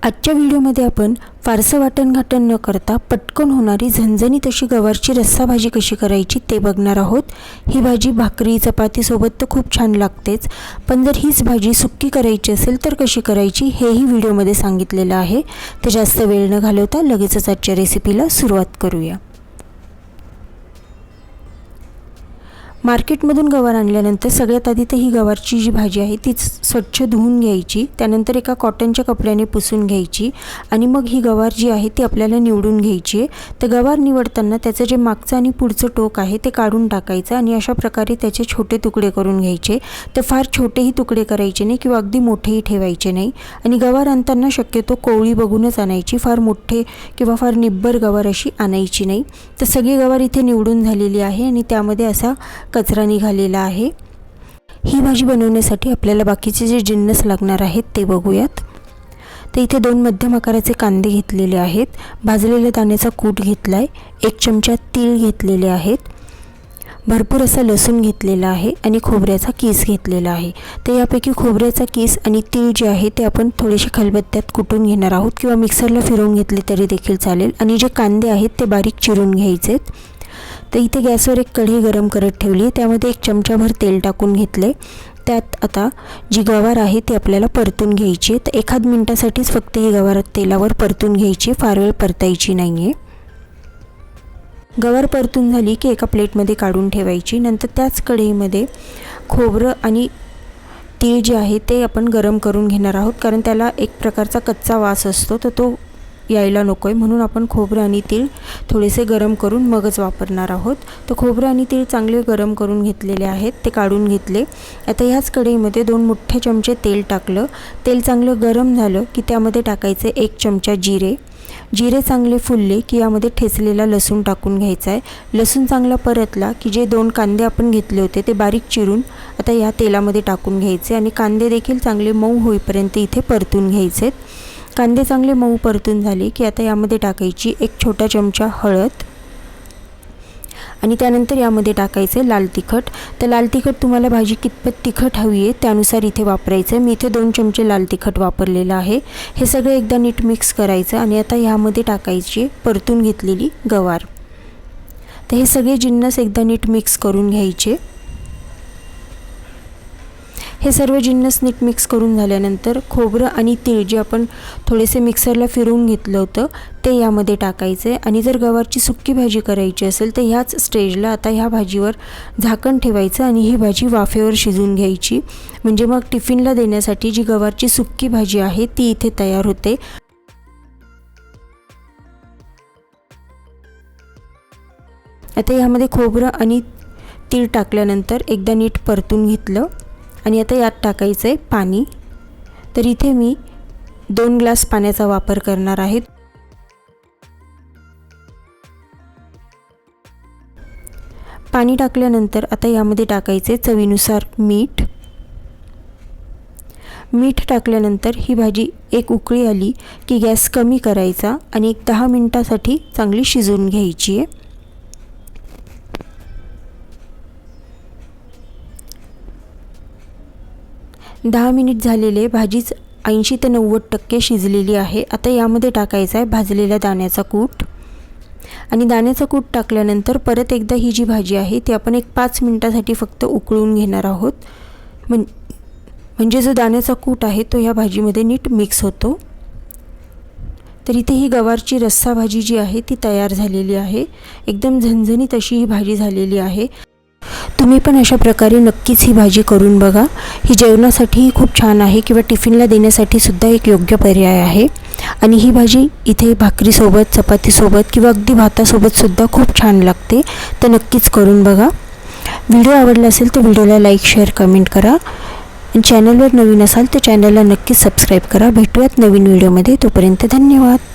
आजच्या व्हिडिओमध्ये आपण फारसं वाटण-घाटण न करता पटकन होणारी झणझणीत अशी गवारची रस्सा भाजी कशी करायची ते बघणार आहोत। ही भाजी भाकरी चपाती सोबत तर खूप छान लागतेच, पण जर हीच भाजी सुक्की करायची असेल तर कशी करायची हेही व्हिडिओमध्ये सांगितलेलं आहे। तर जास्त वेळ न घालवता लगेचच आजच्या रेसिपीला सुरुवात करूया। मार्केटमधून गवार आणल्यानंतर सगळ्यात आधी तर ही गवारची जी भाजी आहे ती स्वच्छ धुवून घ्यायची, त्यानंतर एका कॉटनच्या कपड्याने पुसून घ्यायची आणि मग ही गवार जी आहे ती आपल्याला निवडून घ्यायची आहे। तर गवार निवडताना त्याचं जे मागचं आणि पुढचं टोक आहे ते काढून टाकायचं आणि अशा प्रकारे त्याचे छोटे तुकडे करून घ्यायचे। तर फार छोटेही तुकडे करायचे नाही किंवा अगदी मोठेही ठेवायचे नाही आणि गवार आणताना शक्यतो कोवळी बघूनच आणायची, फार मोठे किंवा फार निब्बर गवार अशी आणायची नाही। तर सगळी गवार इथे निवडून झालेली आहे आणि त्यामध्ये असा कचरा निघालेला आहे। ही भाजी बनवण्यासाठी आपल्याला बाकीचे जे जिन्नस लागणार आहेत ते बघूयात। तर इथे 2 मध्यम आकाराचे कांदे घेतलेले आहेत, भाजलेल्या दाण्याचा कूट घेतलाय, 1 चमचा तीळ घेतलेले आहेत, भरपूर असा लसूण घेतलेला आहे आणि खोबऱ्याचा कीस घेतलेला आहे। तर यापैकी खोबऱ्याचा कीस आणि तीळ जे आहे ते आपण थोडेसे खलबत्त्यात कुटून घेणार आहोत किंवा मिक्सरला फिरवून घेतले तरी देखील चालेल आणि जे कांदे आहेत ते बारीक चिरून घ्यायचेत। तर इथे गॅसवर एक कढई गरम करत ठेवली, त्यामध्ये 1 चमचाभर तेल टाकून घेतले। त्यात आता जी गवार आहे ती आपल्याला परतून घ्यायची। तर 1 मिनिटासाठीच फक्त ही गवार तेलावर परतून घ्यायची, फार वेळ परतायची नाही आहे। गवार परतून झाली की एका प्लेटमध्ये काढून ठेवायची। नंतर त्याच कढईमध्ये खोबरं आणि तीळ जे आहे ते आपण गरम करून घेणार आहोत, कारण त्याला एक प्रकारचा कच्चा वास असतो तर तो यायला नको आहे, म्हणून आपण खोबरं आणि तीळ थोडेसे गरम करून मगच वापरणार आहोत। तर खोबरं आणि तीळ चांगले गरम करून घेतलेले आहेत, ते काढून घेतले। आता ह्याच कढईमध्ये 2 मोठे चमचे तेल टाकलं। तेल चांगलं गरम झालं की त्यामध्ये टाकायचे 1 चमचा जिरे। जिरे चांगले फुलले की यामध्ये ठेचलेला लसूण टाकून घ्यायचा आहे। लसूण चांगला परतला की जे 2 कांदे आपण घेतले होते ते बारीक चिरून आता या तेलामध्ये टाकून घ्यायचे आणि कांदे देखील चांगले मऊ होईपर्यंत इथे परतून घ्यायचे। कांदे चांगले मऊ परतून झाले की आता यामध्ये टाकायची 1 छोटा चमचा हळद आणि त्यानंतर यामध्ये टाकायचे लाल तिखट। तर लाल तिखट तुम्हाला भाजी कितपत तिखट हवी आहे त्यानुसार इथे वापरायचं। मी इथे 2 चमचे लाल तिखट वापरलेलं आहे। हे सगळं एकदा नीट मिक्स करायचं आणि आता यामध्ये टाकायची परतून घेतलेली गवार। तर हे सगळे जिन्नस एकदा नीट मिक्स करून घ्यायचे। हे सर्व जिन्नस नीट मिक्स करून झाल्यानंतर खोबरं आणि तीळ जे आपण थोडेसे मिक्सरला फिरवून घेतलं होतं ते यामध्ये टाकायचे आणि जर गवारची सुक्की भाजी करायची असेल तर ह्याच स्टेजला आता ह्या भाजीवर झाकण ठेवायचं आणि ही भाजी वाफेवर शिजून घ्यायची, म्हणजे मग टिफिनला देण्यासाठी जी गवारची सुक्की भाजी आहे ती इथे तयार होते। आता यामध्ये खोबरं आणि तीळ टाकल्यानंतर एकदा नीट परतून घेतलं आणि आता यात टाकायचं आहे पाणी। तर इथे मी 2 ग्लास पाण्याचा वापर करणार आहे। पाणी टाकल्यानंतर आता यामध्ये टाकायचे चवीनुसार मीठ। मीठ टाकल्यानंतर ही भाजी एक उकळी आली की गॅस कमी करायचा आणि एक 10 मिनिटासाठी चांगली शिजवून घ्यायची आहे। 10 मिनिट झालेले, भाजीच 80 ते 90% शिजलेली आहे। आता यामध्ये टाकायचा आहे भाजलेल्या दाण्याचा कूट आणि दाण्याचा कूट टाकल्यानंतर परत एकदा ही जी भाजी आहे ती आपण एक 5 मिनिटासाठी फक्त उकळून घेणार आहोत, म्हणजे जो दाण्याचा कूट आहे तो या भाजीमध्ये नीट मिक्स होतो। तर इथे ही गवारची रस्सा भाजी जी आहे ती तयार झालेली आहे। एकदम झणझणीत अशी ही भाजी झालेली आहे। तुम्ही पण अशा प्रकारे नक्कीच ही भाजी करून बघा। ही जेवणासाठी खूप छान आहे किंवा टिफिनला देण्यासाठी सुद्धा एक योग्य पर्याय आहे आणि ही भाजी इथे भाकरीसोबत चपातीसोबत किंवा अगदी भातासोबत सुद्धा खूप छान लागते। तर नक्कीच करून बघा। व्हिडिओ आवडला असेल तर व्हिडिओला लाईक शेअर कमेंट करा आणि चॅनलवर नवीन असाल तर चॅनलला नक्कीच सबस्क्राईब करा। भेटूयात नवीन व्हिडिओमध्ये, तोपर्यंत धन्यवाद।